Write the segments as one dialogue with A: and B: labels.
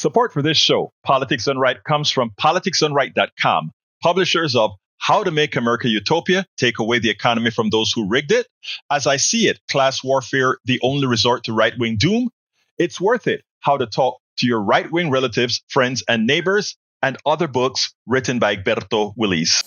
A: Support for this show, Politics Done Right, comes from politicsdoneright.com, publishers of How to Make America Utopia, Take Away the Economy from Those Who Rigged It, As I See It, Class Warfare, The Only Resort to Right-Wing Doom, It's Worth It, How to Talk to Your Right-Wing Relatives, Friends, and Neighbors, and other books written by Egberto Willies.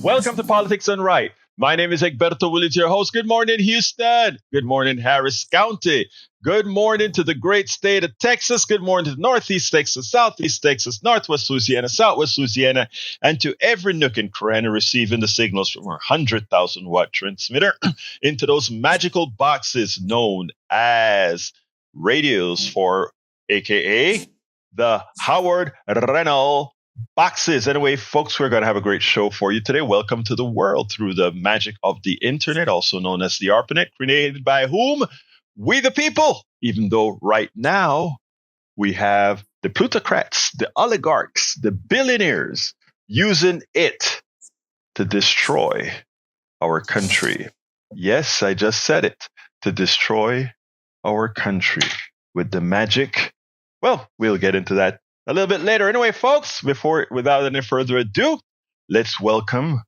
A: Welcome to Politics Done Right. My name is Egberto Willies, your host. Good morning, Houston. Good morning, Harris County. Good morning to the great state of Texas. Good morning to Northeast Texas, Southeast Texas, Northwest Louisiana, Southwest Louisiana, and to every nook and cranny receiving the signals from our 100,000 watt transmitter into those magical boxes known as radios for AKA the Howard Reynolds boxes. Anyway, folks, we're going to have a great show for you today. Welcome to the world through the magic of the internet, also known as the ARPANET, created by whom? We the people. Even though right now we have the plutocrats, the oligarchs, the billionaires using it to destroy our country. Yes, I just said it, to destroy our country with the magic. Well, we'll get into that a little bit later. Anyway, folks, without any further ado, let's welcome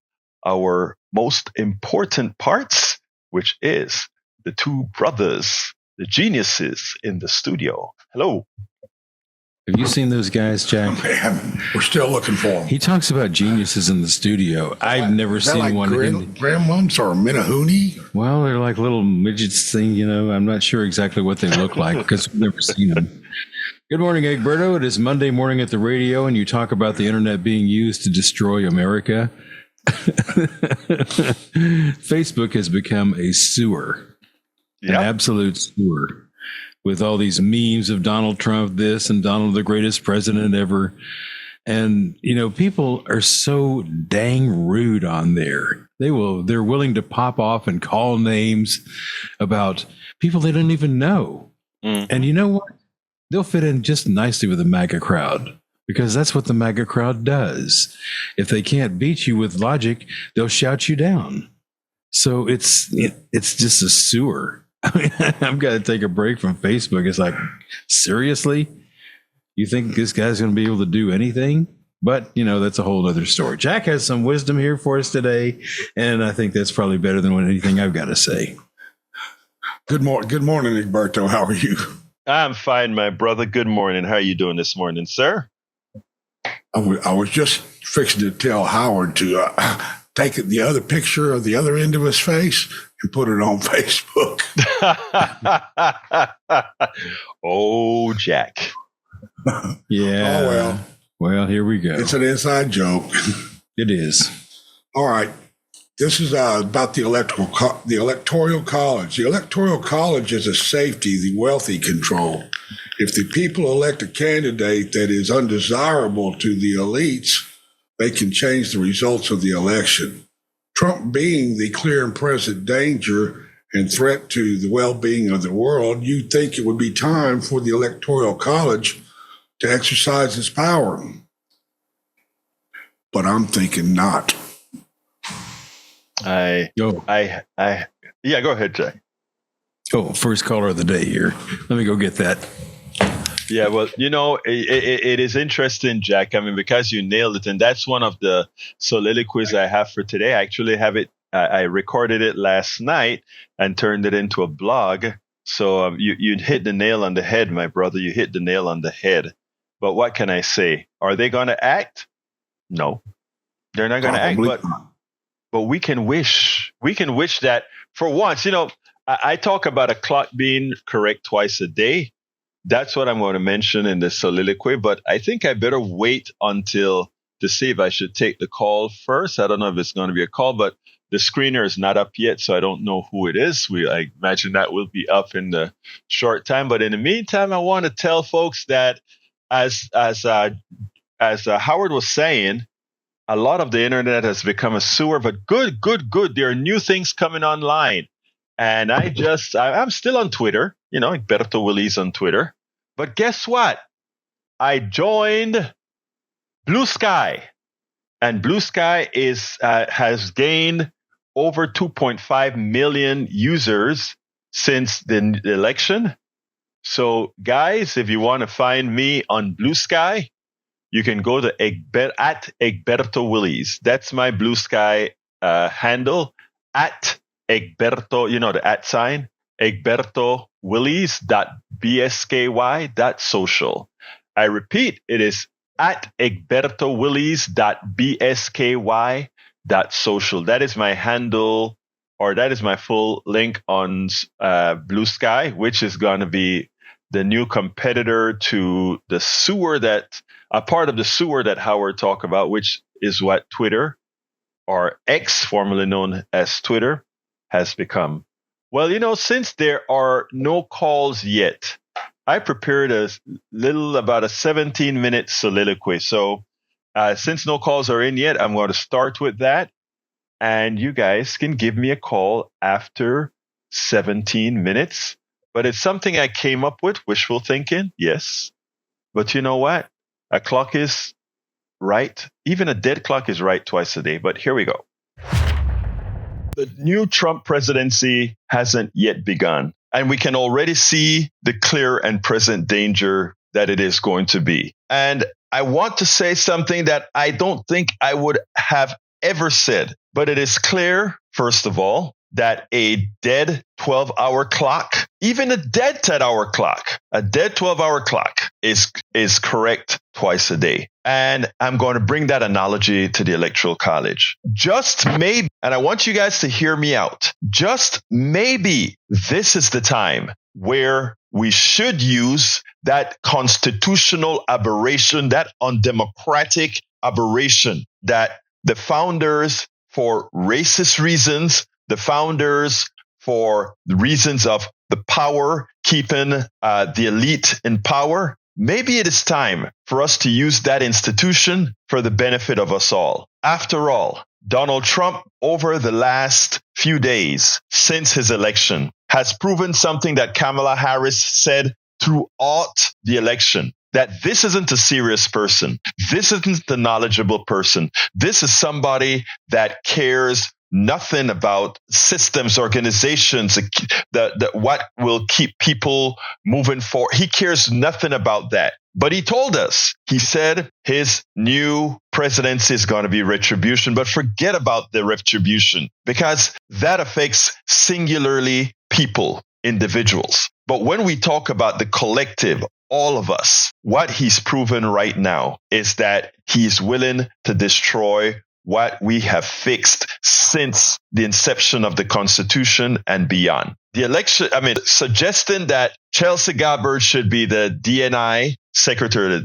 A: our most important parts, which is the two brothers, the geniuses in the studio. Hello.
B: Have you seen those guys, Jack?
C: We're still looking for them.
B: He talks about geniuses in the studio. I've never seen
C: like
B: one.
C: Gremlins or Minahoonie?
B: Well, they're like little midgets thing, you know. I'm not sure exactly what they look like because we've never seen them. Good morning, Egberto. It is Monday morning at the radio, and you talk about the internet being used to destroy America. Facebook has become a sewer, an absolute sewer, with all these memes of Donald Trump this and Donald the greatest president ever. And, you know, people are so dang rude on there. They're willing to pop off and call names about people they don't even know. And you know what? They'll fit in just nicely with the MAGA crowd because that's what the MAGA crowd does. If they can't beat you with logic, they'll shout you down. So it's just a sewer. I've got to take a break from Facebook. It's like, seriously? You think this guy's going to be able to do anything? But, you know, that's a whole other story. Jack has some wisdom here for us today, and I think that's probably better than anything I've got to say.
C: Good morning, Egberto. How are you?
A: I'm fine, my brother. Good morning. How are you doing this morning, sir?
C: I was just fixing to tell Howard to take the other picture of the other end of his face and put it on Facebook.
A: Oh, Jack.
B: Yeah.
C: Oh, well.
B: Well, here we go.
C: It's an inside joke.
B: It is.
C: All right. This is about the Electoral College. The Electoral College is a safety the wealthy control. If the people elect a candidate that is undesirable to the elites, they can change the results of the election. Trump being the clear and present danger and threat to the well-being of the world, you'd think it would be time for the Electoral College to exercise its power. But I'm thinking not.
A: Yeah, go ahead, Jay.
B: Oh, first caller of the day here. Let me go get that.
A: Yeah, well, you know, it is interesting, Jack. I mean, because you nailed it, and that's one of the soliloquies I have for today. I actually have it. I recorded it last night and turned it into a blog. So you hit the nail on the head, my brother. You hit the nail on the head. But what can I say? Are they going to act? No, they're not going to act. But we can wish that for once, you know, I talk about a clock being correct twice a day. That's what I'm going to mention in the soliloquy. But I think I better wait to see if I should take the call first. I don't know if it's going to be a call, but the screener is not up yet, so I don't know who it is. I imagine that will be up in the short time. But in the meantime, I want to tell folks that as Howard was saying, a lot of the internet has become a sewer, but good. There are new things coming online. And I'm still on Twitter, you know, Egberto Willies on Twitter. But guess what? I joined Blue Sky. And Blue Sky has gained over 2.5 million users since the election. So, guys, if you want to find me on Blue Sky, you can go to at Egberto Willies. That's my Blue Sky handle, at Egberto, the at sign, egbertowillies.bsky.social. I repeat, it is at egbertowillies.bsky.social. That is my handle, or that is my full link on Blue Sky, which is going to be the new competitor to the sewer a part of the sewer that Howard talked about, which is what Twitter, or X, formerly known as Twitter, has become. Well, since there are no calls yet, I prepared about a 17-minute soliloquy. So since no calls are in yet, I'm going to start with that. And you guys can give me a call after 17 minutes. But it's something I came up with, wishful thinking, yes. But you know what? A clock is right. Even a dead clock is right twice a day. But here we go. The new Trump presidency hasn't yet begun. And we can already see the clear and present danger that it is going to be. And I want to say something that I don't think I would have ever said. But it is clear, first of all, that a dead 12-hour clock, even a dead 10-hour clock, a dead 12-hour clock is correct twice a day. And I'm going to bring that analogy to the Electoral College. Just maybe, and I want you guys to hear me out, just maybe this is the time where we should use that constitutional aberration, that undemocratic aberration that the founders, for racist reasons, the founders, for the reasons of the power, keeping the elite in power, maybe it is time for us to use that institution for the benefit of us all. After all, Donald Trump, over the last few days since his election, has proven something that Kamala Harris said throughout the election, that this isn't a serious person. This isn't the knowledgeable person. This is somebody that cares nothing about systems, organizations, what will keep people moving forward. He cares nothing about that. But he told us, he said his new presidency is going to be retribution, but forget about the retribution because that affects singularly people, individuals. But when we talk about the collective, all of us, what he's proven right now is that he's willing to destroy what we have fixed since the inception of the Constitution and beyond. The election, suggesting that Chelsea Gabbard should be the DNI secretary,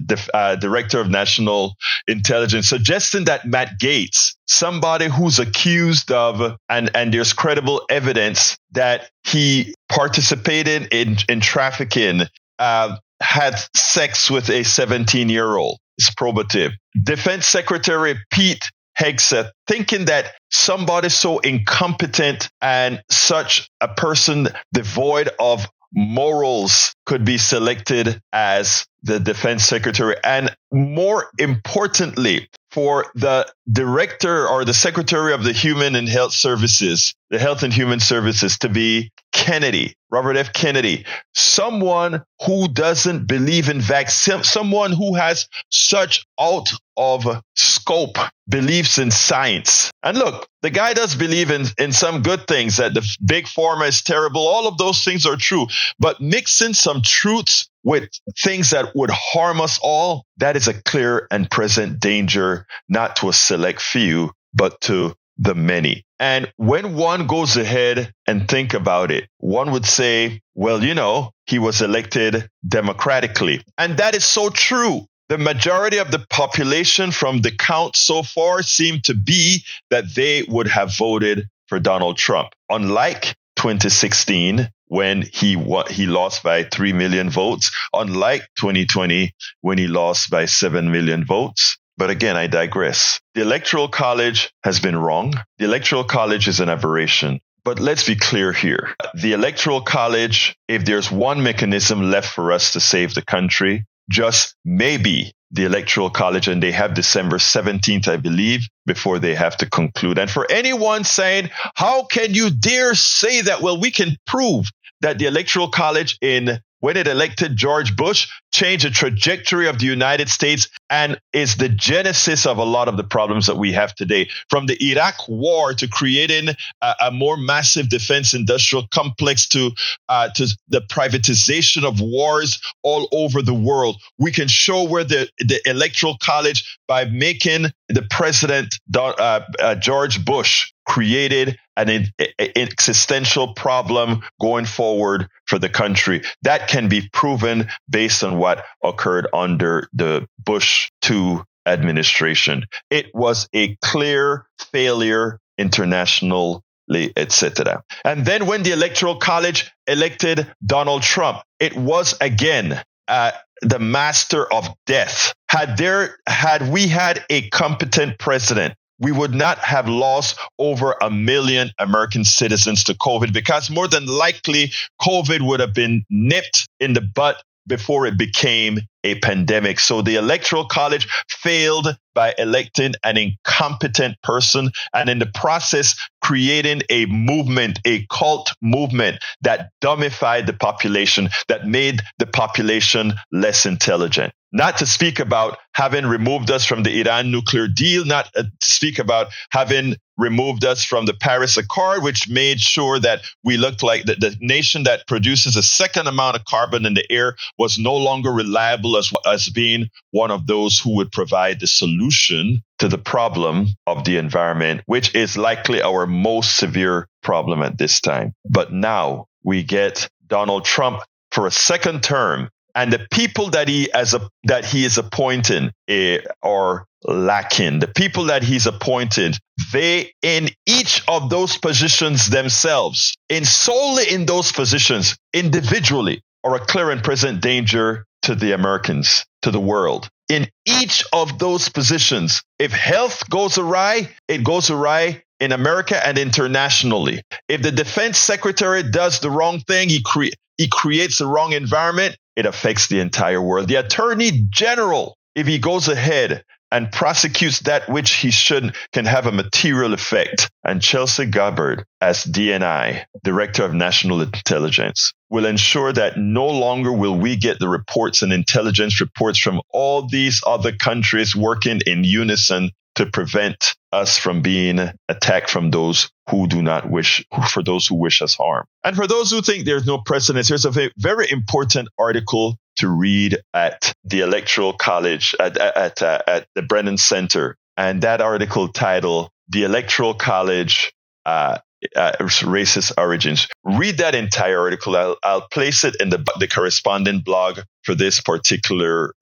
A: director of national intelligence, suggesting that Matt Gaetz, somebody who's accused of, and there's credible evidence that he participated in trafficking, had sex with a 17-year-old, is probative. Defense Secretary Pete Hegseth, thinking that somebody so incompetent and such a person devoid of morals could be selected as the defense secretary. And more importantly, for the director or the secretary of the Human and Health Services, the Health and Human Services, to be Kennedy, Robert F. Kennedy, someone who doesn't believe in vaccines, someone who has such out of scope beliefs in science. And look, the guy does believe in some good things, that the big pharma is terrible. All of those things are true. But mixing some truths with things that would harm us all, that is a clear and present danger, not to a select few, but to the many. And when one goes ahead and think about it, one would say, well, he was elected democratically. And that is so true. The majority of the population from the count so far seem to be that they would have voted for Donald Trump. Unlike 2016, when he lost by 3 million votes, unlike 2020, when he lost by 7 million votes. But again, I digress. The Electoral College has been wrong. The Electoral College is an aberration. But let's be clear here. The Electoral College, if there's one mechanism left for us to save the country, just maybe the Electoral College, and they have December 17th, I believe, before they have to conclude. And for anyone saying, how can you dare say that? Well, we can prove that the Electoral College when it elected George Bush, changed the trajectory of the United States and is the genesis of a lot of the problems that we have today. From the Iraq war to creating a more massive defense industrial complex to the privatization of wars all over the world. We can show where the Electoral College, by making the president George Bush, created an existential problem going forward for the country. That can be proven based on what occurred under the Bush II administration. It was a clear failure internationally, etc. And then when the Electoral College elected Donald Trump, it was again the master of death. Had we had a competent president, we would not have lost over 1 million American citizens to COVID, because more than likely COVID would have been nipped in the butt before it became a pandemic. So the Electoral College failed by electing an incompetent person, and in the process creating a movement, a cult movement that dummified the population, that made the population less intelligent. Not to speak about having removed us from the Iran nuclear deal, not to speak about having removed us from the Paris Accord, which made sure that we looked like the nation that produces a second amount of carbon in the air was no longer reliable as being one of those who would provide the solution to the problem of the environment, which is likely our most severe problem at this time. But now we get Donald Trump for a second term, and the people that he is appointing are lacking. The people that he's appointed, they in each of those positions themselves, solely in those positions individually, are a clear and present danger to the Americans, to the world. In each of those positions, if health goes awry, it goes awry in America and internationally. If the defense secretary does the wrong thing, he creates the wrong environment, it affects the entire world. The attorney general, if he goes ahead and prosecutes that which he shouldn't, can have a material effect. And Chelsea Gabbard, as DNI, Director of National Intelligence, will ensure that no longer will we get the reports and intelligence reports from all these other countries working in unison to prevent us from being attacked from those who do not wish, for those who wish us harm. And for those who think there's no precedence, there's a very important article to read at the Electoral College at the Brennan Center. And that article titled, The Electoral College Racist Origins. Read that entire article. I'll place it in the corresponding blog for this particular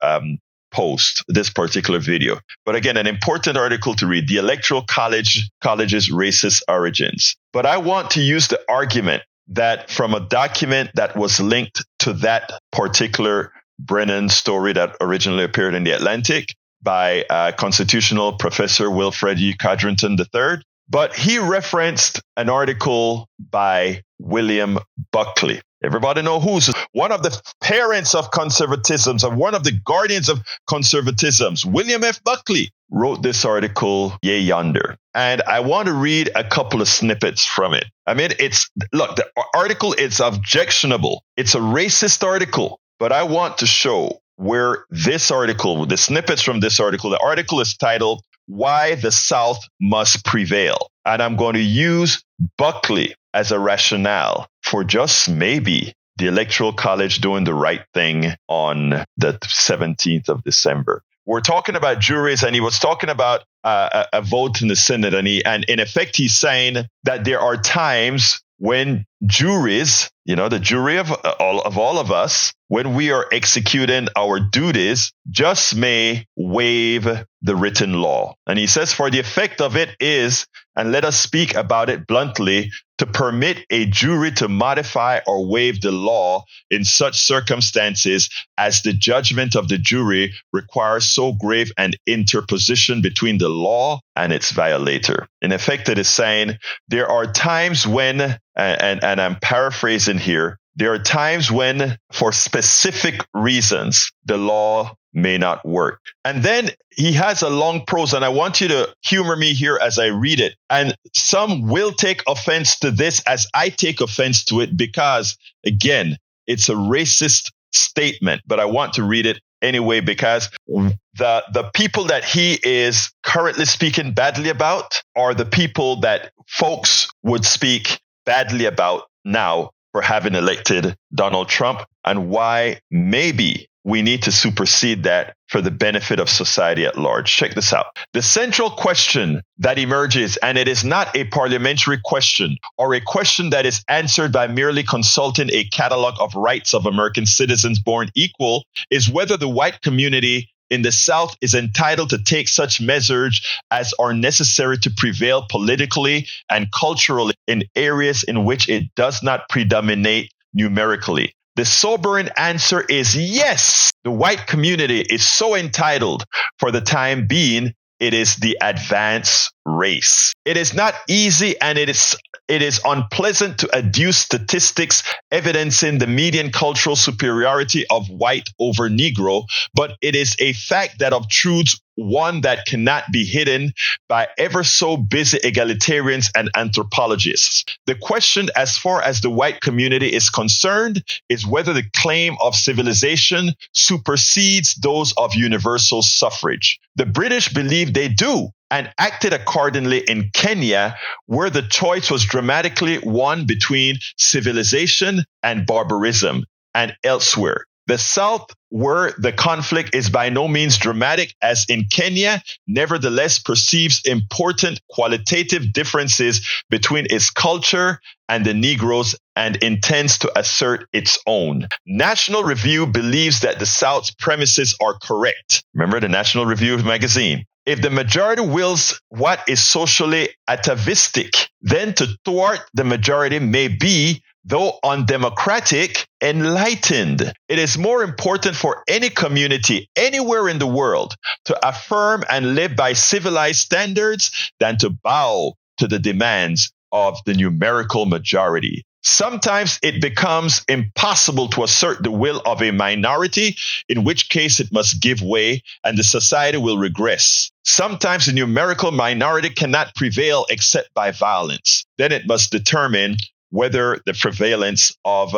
A: post, this particular video. But again, an important article to read, The Electoral College's Racist Origins. But I want to use the argument that from a document that was linked to that particular Brennan story that originally appeared in The Atlantic by constitutional professor Wilfred E. Codrington III. But he referenced an article by William Buckley. Everybody know who's one of the parents of conservatism, or one of the guardians of conservatism. William F. Buckley wrote this article, Yea Yonder. And I want to read a couple of snippets from it. I mean, the article is objectionable. It's a racist article, but I want to show where this article, the snippets from this article, the article is titled, Why the South Must Prevail. And I'm going to use Buckley as a rationale for just maybe the Electoral College doing the right thing on the 17th of December. We're talking about juries, and he was talking about a vote in the Senate, and in effect, he's saying that there are times when juries, the jury of all of us, when we are executing our duties, just may waive the written law. And he says, for the effect of it is, and let us speak about it bluntly, to permit a jury to modify or waive the law in such circumstances as the judgment of the jury requires so grave an interposition between the law and its violator. In effect, it is saying there are times when, and I'm paraphrasing here, there are times when, for specific reasons, the law may not work. And then he has a long prose, and I want you to humor me here as I read it. And some will take offense to this as I take offense to it because, again, it's a racist statement, but I want to read it anyway because the people that he is currently speaking badly about are the people that folks would speak badly about now for having elected Donald Trump, and why maybe we need to supersede that for the benefit of society at large. Check this out. The central question that emerges, and it is not a parliamentary question or a question that is answered by merely consulting a catalog of rights of American citizens born equal, is whether the white community in the South is entitled to take such measures as are necessary to prevail politically and culturally in areas in which it does not predominate numerically. The sobering answer is yes. The white community is so entitled. For the time being, it is the advanced race. It is not easy, and it is unpleasant to adduce statistics evidencing the median cultural superiority of white over Negro, but it is a fact that obtrudes one that cannot be hidden by ever so busy egalitarians and anthropologists. The question, as far as the white community is concerned, is whether the claim of civilization supersedes those of universal suffrage. The British believe they do, and acted accordingly in Kenya, where the choice was dramatically one between civilization and barbarism, and elsewhere. The South, where the conflict is by no means dramatic as in Kenya, nevertheless perceives important qualitative differences between its culture and the Negroes and intends to assert its own. National Review believes that the South's premises are correct. Remember the National Review magazine. If the majority wills what is socially atavistic, then to thwart the majority may be, though undemocratic, enlightened. It is more important for any community anywhere in the world to affirm and live by civilized standards than to bow to the demands of the numerical majority. Sometimes it becomes impossible to assert the will of a minority, in which case it must give way and the society will regress. Sometimes the numerical minority cannot prevail except by violence. Then it must determine whether the prevalence of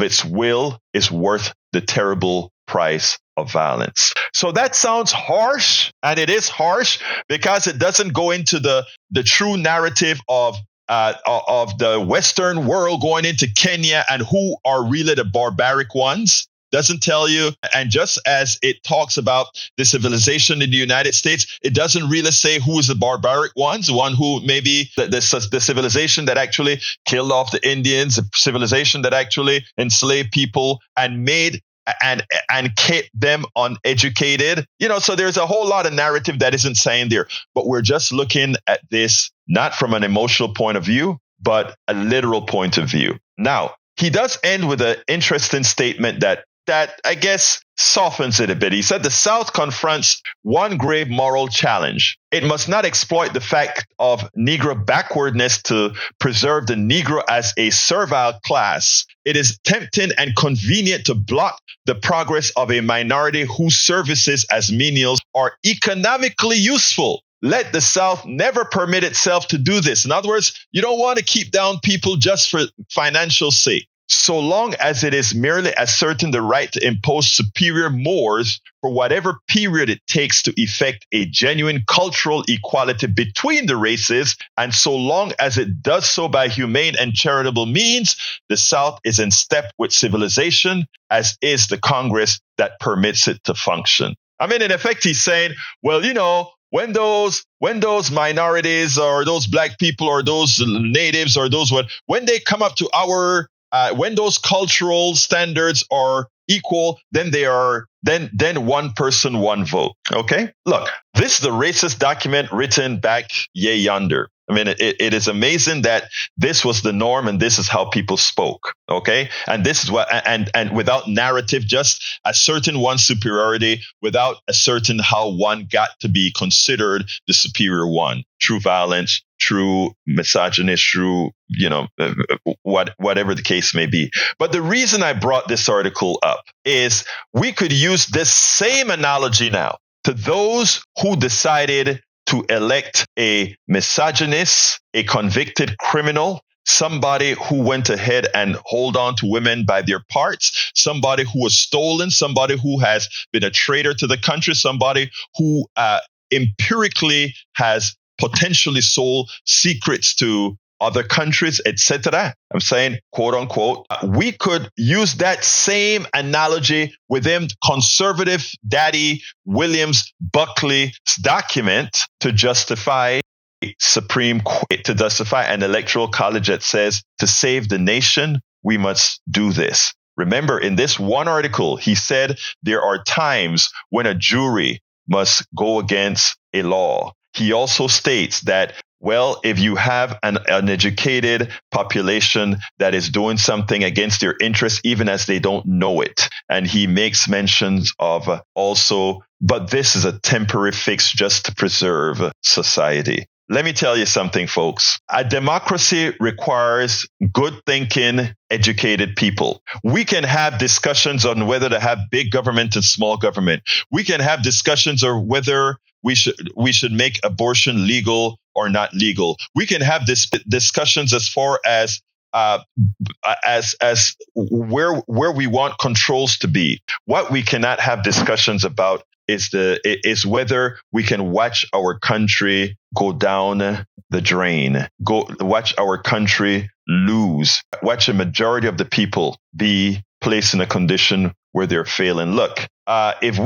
A: its will is worth the terrible price of violence. So that sounds harsh, and it is harsh because it doesn't go into the true narrative of the Western world going into Kenya and who are really the barbaric ones. Doesn't tell you. And just as it talks about the civilization in the United States, it doesn't really say who is the barbaric ones, one who maybe the civilization that actually killed off the Indians, the civilization that actually enslaved people and made and kept them uneducated. So there's a whole lot of narrative that isn't saying there, but we're just looking at this not from an emotional point of view, but a literal point of view. Now, he does end with an interesting statement that I guess softens it a bit. He said the South confronts one grave moral challenge. It must not exploit the fact of Negro backwardness to preserve the Negro as a servile class. It is tempting and convenient to block the progress of a minority whose services as menials are economically useful. Let the South never permit itself to do this. In other words, you don't want to keep down people just for financial sake. So long as it is merely asserting the right to impose superior mores for whatever period it takes to effect a genuine cultural equality between the races, and so long as it does so by humane and charitable means, the South is in step with civilization, as is the Congress that permits it to function. I mean, in effect, he's saying, well, when those minorities or those black people or those natives or when they come up to our when those cultural standards are equal, then then one person, one vote. Okay, look, this is the racist document written back yonder. I mean, it is amazing that this was the norm and this is how people spoke. Okay. And this is what, and without narrative, just asserting one's superiority without asserting how one got to be considered the superior one through violence, through misogynist, through, whatever the case may be. But the reason I brought this article up is we could use this same analogy now to those who decided to elect a misogynist, a convicted criminal, somebody who went ahead and hold on to women by their parts, somebody who was stolen, somebody who has been a traitor to the country, somebody who empirically has potentially sold secrets to other countries, etc. I'm saying, quote unquote, we could use that same analogy within conservative Daddy Williams Buckley's document to justify Supreme Court, to justify an electoral college that says to save the nation, we must do this. Remember, in this one article, he said there are times when a jury must go against a law. He also states that, well, if you have an educated population that is doing something against their interests, even as they don't know it. And he makes mentions of also, but this is a temporary fix just to preserve society. Let me tell you something, folks. A democracy requires good thinking, educated people. We can have discussions on whether to have big government and small government. We can have discussions on whether we should make abortion legal or not legal. We can have discussions as far as where we want controls to be. What we cannot have discussions about is whether we can watch our country go down the drain, watch our country lose, watch a majority of the people be placed in a condition where they're failing. Look, if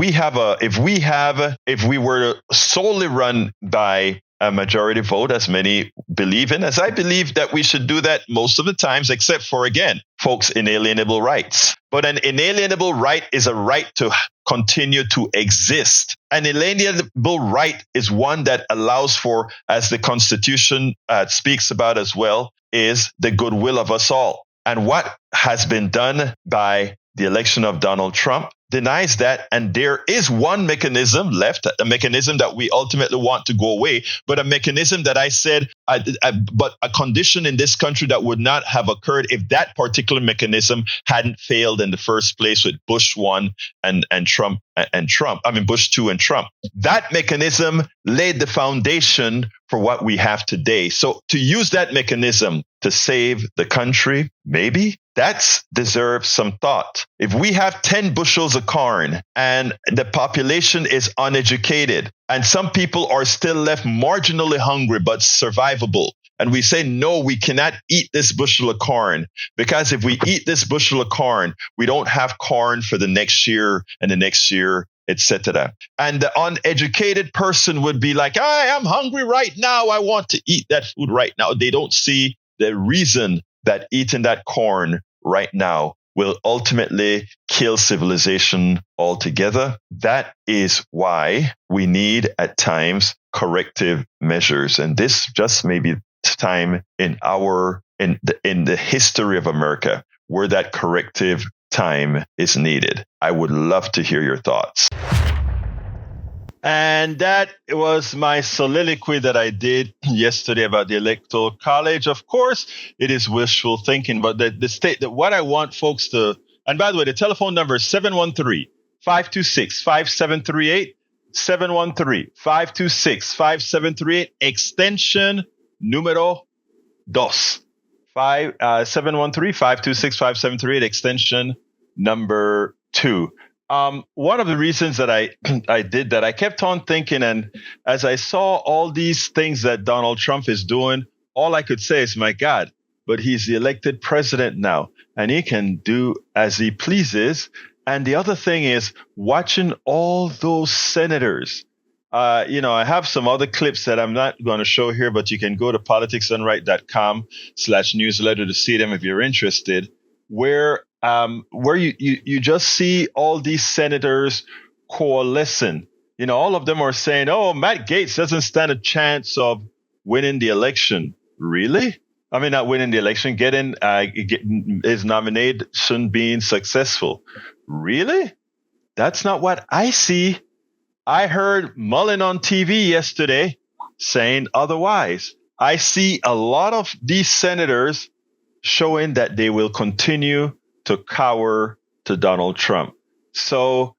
A: we were solely run by a majority vote, as many believe in, as I believe that we should do that most of the times, except for, again, folks, inalienable rights. But an inalienable right is a right to continue to exist. An inalienable right is one that allows for, as the Constitution speaks about as well, is the goodwill of us all. And what has been done by the election of Donald Trump denies that. And there is one mechanism left, a mechanism that we ultimately want to go away, but a mechanism that I said, but a condition in this country that would not have occurred if that particular mechanism hadn't failed in the first place with Bush 1 and Trump. Bush 2 and Trump. That mechanism laid the foundation for what we have today. So to use that mechanism to save the country, maybe that's deserves some thought. If we have 10 bushels of corn and the population is uneducated and some people are still left marginally hungry but survivable, and we say, no, we cannot eat this bushel of corn, because if we eat this bushel of corn, we don't have corn for the next year and the next year, etc. And the uneducated person would be like, I'm hungry right now. I want to eat that food right now. They don't see the reason that eating that corn right now will ultimately kill civilization altogether. That is why we need at times corrective measures. And this just may be time in the history of America where that corrective time is needed. I would love to hear your thoughts. And that was my soliloquy that I did yesterday about the Electoral College. Of course, it is wishful thinking, but the state that what I want folks to, and by the way, the telephone number is 713-526-5738, 713-526-5738, extension numero 2. 713-526-5738, extension number 2. One of the reasons that I did that, I kept on thinking, and as I saw all these things that Donald Trump is doing, all I could say is, my God, but he's the elected president now, and he can do as he pleases. And the other thing is watching all those senators. I have some other clips that I'm not going to show here, but you can go to politicsdoneright.com/newsletter to see them if you're interested, where you just see all these senators coalescing. All of them are saying, oh, Matt Gaetz doesn't stand a chance of winning the election. Really? I mean, not winning the election, getting his nomination being successful. Really? That's not what I see. I heard Mullen on TV yesterday saying otherwise. I see a lot of these senators showing that they will continue to cower to Donald Trump. So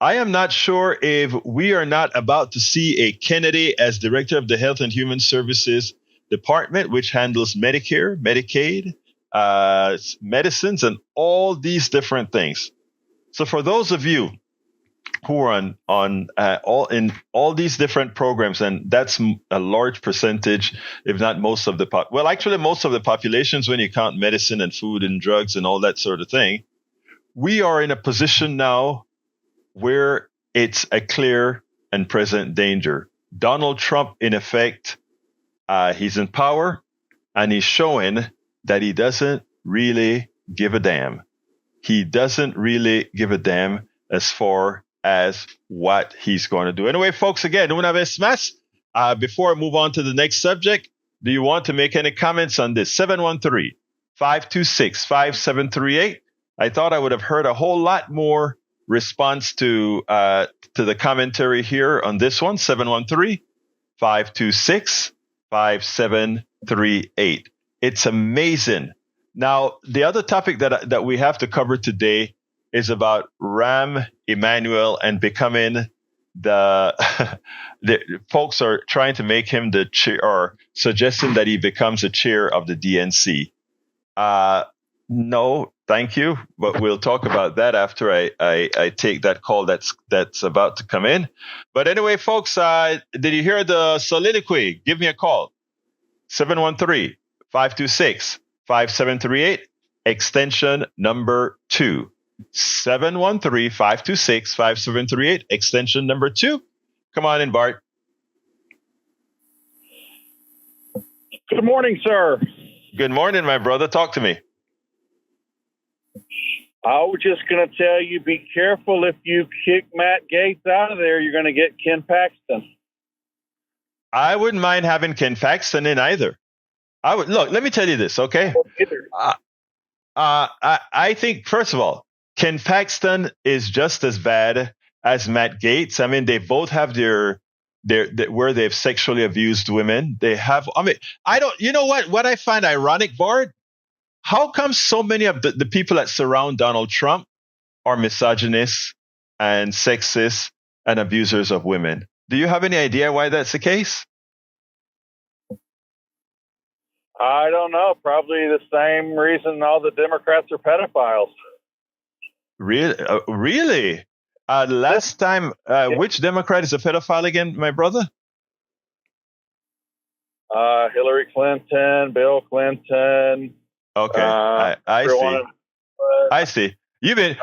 A: I am not sure if we are not about to see a Kennedy as director of the Health and Human Services department, which handles Medicare, Medicaid, medicines, and all these different things. So for those of you who are on all these different programs, and that's a large percentage, if not most of the most of the populations when you count medicine and food and drugs and all that sort of thing, we are in a position now where it's a clear and present danger. Donald Trump, in effect, he's in power, and he's showing that he doesn't really give a damn. He doesn't really give a damn as far as what he's going to do. Anyway, folks, again, una vez más, before I move on to the next subject, do you want to make any comments on this? 713-526-5738. I thought I would have heard a whole lot more response to the commentary here on this one. 713-526-5738. It's amazing. Now, the other topic that we have to cover today is about Rahm Emanuel and becoming the folks are trying to make him the chair, or suggesting that he becomes the chair of the DNC. No, thank you. But we'll talk about that after I take that call that's about to come in. But anyway, folks, did you hear the soliloquy? Give me a call. 713-526-5738, extension number 2. 713-526-5738, extension number 2. Come on in, Bart.
D: Good morning, sir.
A: Good morning, my brother. Talk to me.
D: I was just going to tell you, be careful if you kick Matt Gaetz out of there, you're going to get Ken Paxton.
A: I wouldn't mind having Ken Paxton in either. Look, let me tell you this, okay? I think, first of all, Ken Paxton is just as bad as Matt Gaetz. I mean, they both have their where they've sexually abused women. They have, you know what I find ironic, Bart? How come so many of the people that surround Donald Trump are misogynists and sexist and abusers of women? Do you have any idea why that's the case?
D: I don't know. Probably the same reason all the Democrats are pedophiles.
A: Really? Last time, which Democrat is a pedophile again, my brother?
D: Hillary Clinton, Bill Clinton.
A: Okay, I see. I see. You've been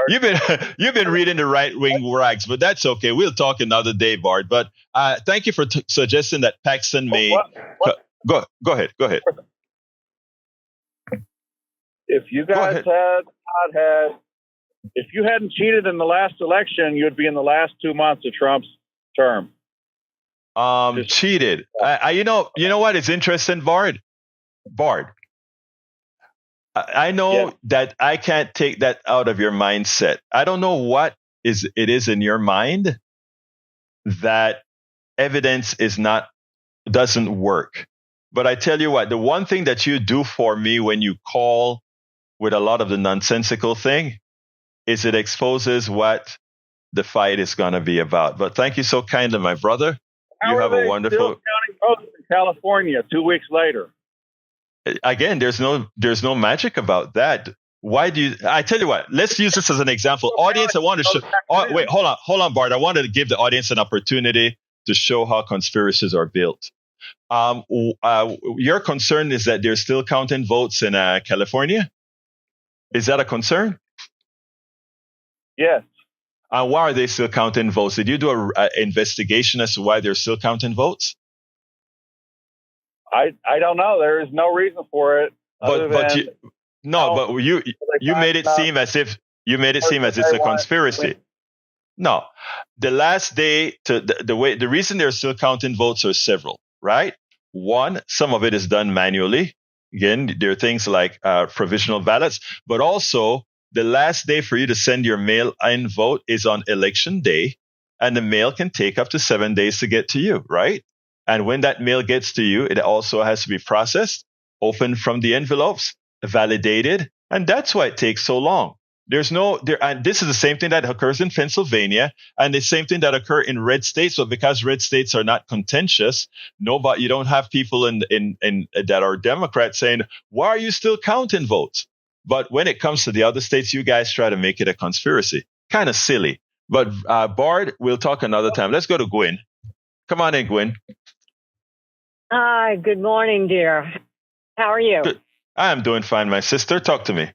A: reading the right wing rags, but that's okay. We'll talk another day, Bart. But thank you for suggesting that Paxton may. Go ahead.
D: If you guys if you hadn't cheated in the last election, you'd be in the last 2 months of Trump's term.
A: Cheated. You know what is interesting, Bart? I know that I can't take that out of your mindset. I don't know what it is in your mind that evidence doesn't work. But I tell you what, the one thing that you do for me when you call with a lot of the nonsensical thing is it exposes what the fight is going to be about. But thank you so kindly, my brother.
D: You have a wonderful. Still counting votes in California 2 weeks later.
A: Again, there's no magic about that. Why do you? I tell you what. Let's use this as an example. Audience, I want to show. Wait, hold on, Bart. I wanted to give the audience an opportunity to show how conspiracies are built. Your concern is that they're still counting votes in California. Is that a concern?
D: Yes.
A: Why are they still counting votes? Did you do an investigation as to why they're still counting votes?
D: I don't know. There is no reason for it.
A: But you made it seem as if it's a conspiracy. No, the last day the reason they're still counting votes are several, right? One, some of it is done manually. Again, there are things like provisional ballots, but also the last day for you to send your mail-in vote is on election day, and the mail can take up to 7 days to get to you, right? And when that mail gets to you, it also has to be processed, opened from the envelopes, validated, and that's why it takes so long. There's no there, and this is the same thing that occurs in Pennsylvania, and the same thing that occur in red states. So because red states are not contentious, you don't have people in that are Democrats saying, "Why are you still counting votes?" But when it comes to the other states, you guys try to make it a conspiracy. Kind of silly. But Bard, we'll talk another time. Let's go to Gwen. Come on in, Gwen.
E: Hi, good morning, dear. How are you?
A: Good. I am doing fine, my sister. Talk to me.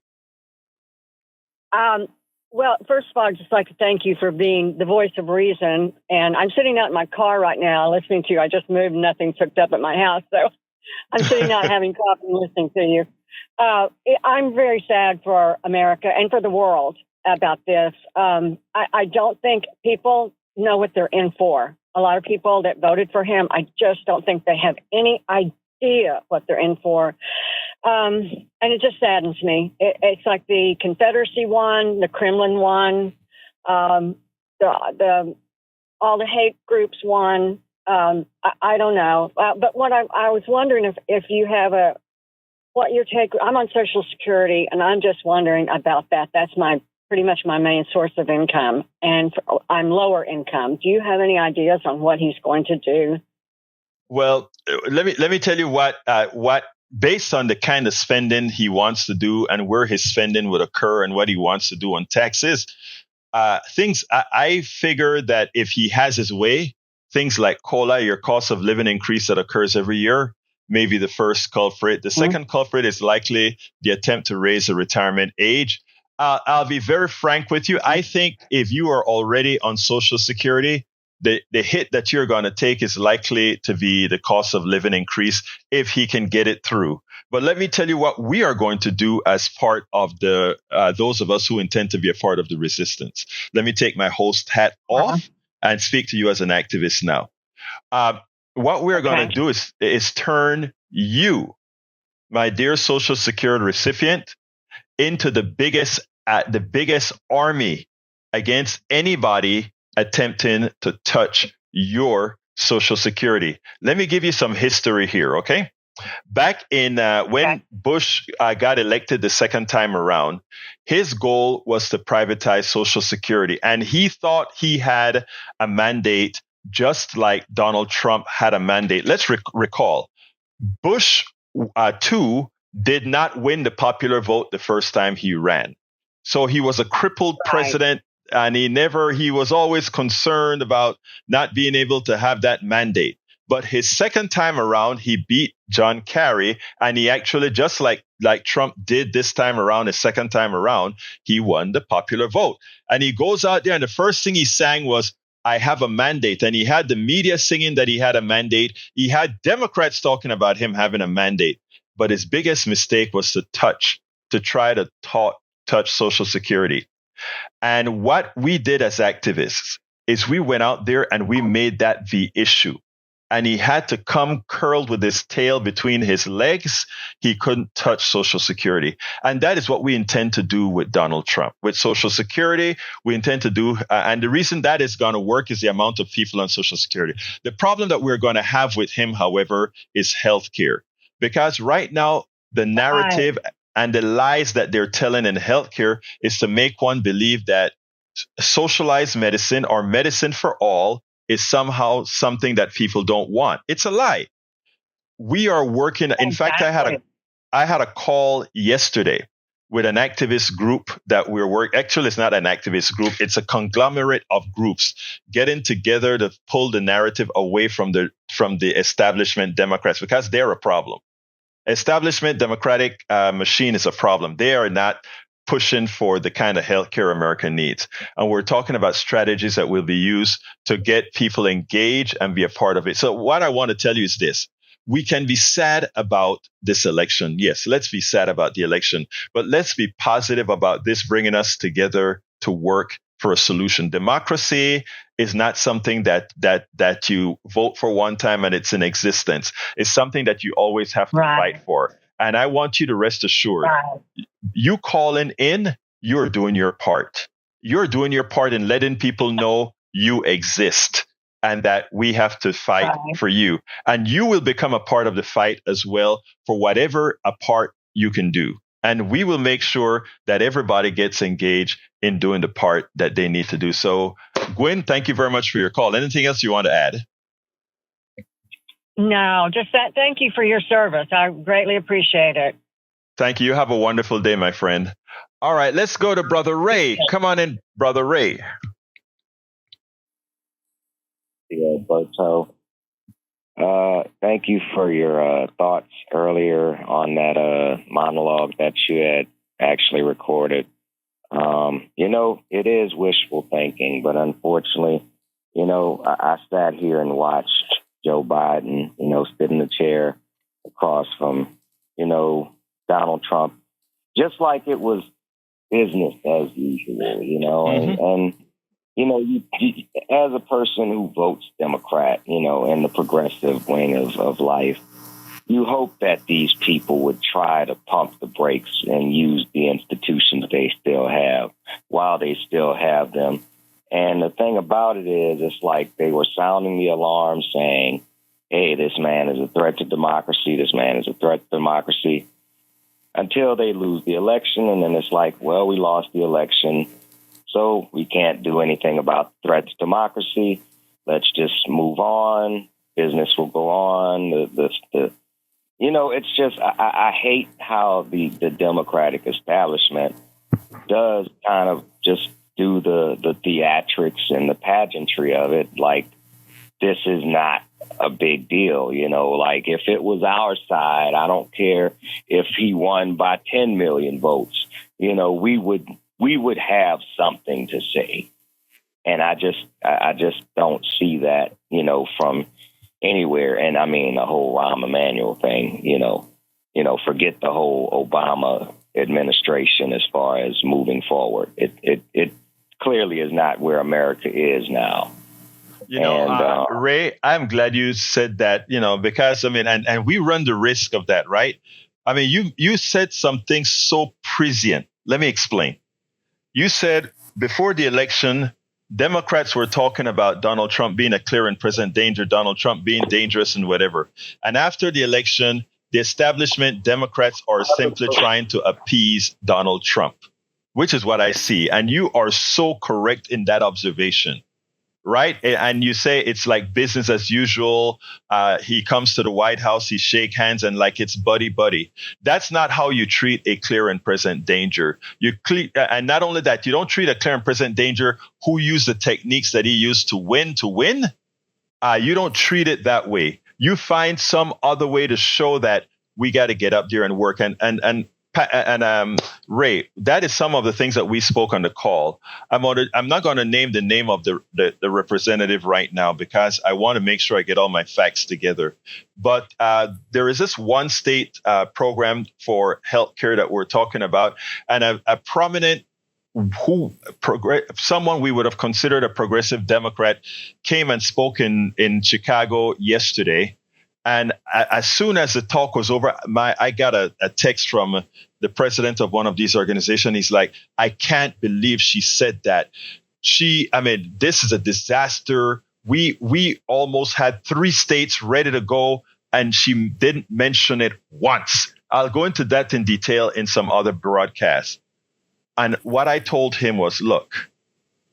E: Well, first of all, I'd just like to thank you for being the voice of reason. And I'm sitting out in my car right now listening to you. I just moved, nothing's hooked up at my house. So I'm sitting out having coffee and listening to you. I'm very sad for America and for the world about this. I don't think people know what they're in for. A lot of people that voted for him, I just don't think they have any idea what they're in for. And it just saddens me. It's like the Confederacy won, the Kremlin won, all the hate groups won. I don't know. But what I was wondering if you have what your take. I'm on Social Security, and I'm just wondering about that. That's pretty much my main source of income, and I'm lower income. Do you have any ideas on what he's going to do?
A: Well, let me tell you what based on the kind of spending he wants to do and where his spending would occur and what he wants to do on taxes, I figure that if he has his way, things like COLA, your cost of living increase that occurs every year, may be the first culprit. The second culprit is likely the attempt to raise the retirement age. I'll be very frank with you. I think if you are already on Social Security, the hit that you're going to take is likely to be the cost of living increase if he can get it through. But let me tell you what we are going to do as part of those of us who intend to be a part of the resistance. Let me take my host hat off and speak to you as an activist now. What we're going to do is turn you, my dear Social Security recipient, into the biggest army against anybody attempting to touch your Social Security. Let me give you some history here, okay? Back in when Bush got elected the second time around, his goal was to privatize Social Security, and he thought he had a mandate just like Donald Trump had a mandate. Let's recall, Bush 2 did not win the popular vote the first time he ran. So he was a crippled president, and he was always concerned about not being able to have that mandate. But his second time around, he beat John Kerry, and he actually, just like Trump did this time around, his second time around, he won the popular vote. And he goes out there, and the first thing he sang was, "I have a mandate." And he had the media singing that he had a mandate. He had Democrats talking about him having a mandate. But his biggest mistake was to try to touch Social Security. And what we did as activists is we went out there and we made that the issue. And he had to come curled with his tail between his legs. He couldn't touch Social Security. And that is what we intend to do with Donald Trump. With Social Security, we intend to do, and the reason that is going to work is the amount of people on Social Security. The problem that we're going to have with him, however, is healthcare. Because right now, the narrative and the lies that they're telling in healthcare is to make one believe that socialized medicine or medicine for all is somehow something that people don't want. It's a lie. We are working. In fact, I had a call yesterday with an activist group that we're working. Actually, it's not an activist group. It's a conglomerate of groups getting together to pull the narrative away from the establishment Democrats, because they're a problem. Establishment Democratic machine is a problem. They are not pushing for the kind of healthcare America needs. And we're talking about strategies that will be used to get people engaged and be a part of it. So what I want to tell you is this. We can be sad about this election. Yes, let's be sad about the election, but let's be positive about this bringing us together to work for a solution. Democracy is not something that you vote for one time and it's in existence. It's something that you always have to fight for. And I want you to rest assured, you calling in, you're doing your part. You're doing your part in letting people know you exist and that we have to fight for you. And you will become a part of the fight as well for whatever a part you can do. And we will make sure that everybody gets engaged in doing the part that they need to do. So, Gwen, thank you very much for your call. Anything else you want to add?
E: No, just that. Thank you for your service. I greatly appreciate it.
A: Thank you. You have a wonderful day, my friend. All right, let's go to Brother Ray. Come on in, Brother Ray.
F: Yeah, Berto. Thank you for your thoughts earlier on that monologue that you had actually recorded. It is wishful thinking, but unfortunately, I sat here and watched Joe Biden, sit in the chair across from, Donald Trump, just like it was business as usual, and you, as a person who votes Democrat, in the progressive wing of life, you hope that these people would try to pump the brakes and use the institutions they still have while they still have them. And the thing about it is, it's like they were sounding the alarm saying, hey, this man is a threat to democracy. This man is a threat to democracy, until they lose the election. And then it's like, well, we lost the election, so we can't do anything about the threat to democracy. Let's just move on. Business will go on. It's just, I hate how the Democratic establishment does kind of just do the theatrics and the pageantry of it. Like, this is not a big deal, like if it was our side, I don't care if he won by 10 million votes, we would have something to say. And I just don't see that, from anywhere. And I mean, the whole Rahm Emanuel thing, forget the whole Obama administration as far as moving forward. It clearly is not where America is now.
A: Ray, I'm glad you said that, because and we run the risk of that, right? I mean, you said something so prescient. Let me explain. You said before the election, Democrats were talking about Donald Trump being a clear and present danger, Donald Trump being dangerous and whatever. And after the election, the establishment Democrats are simply trying to appease Donald Trump, which is what I see. And you are so correct in that observation. Right. And you say it's like business as usual. He comes to the White House, he shake hands and like it's buddy. That's not how you treat a clear and present danger. And not only that, you don't treat a clear and present danger who used the techniques that he used to win. You don't treat it that way. You find some other way to show that we got to get up there and work. And Ray, that is some of the things that we spoke on the call. I'm not going to name the name of the representative right now because I want to make sure I get all my facts together. But there is this one state program for healthcare that we're talking about, and a prominent someone we would have considered a progressive Democrat came and spoke in Chicago yesterday. And as soon as the talk was over, I got a text from the president of one of these organizations. He's like, I can't believe she said that. This is a disaster. We almost had 3 states ready to go, and she didn't mention it once. I'll go into that in detail in some other broadcasts. And what I told him was, look,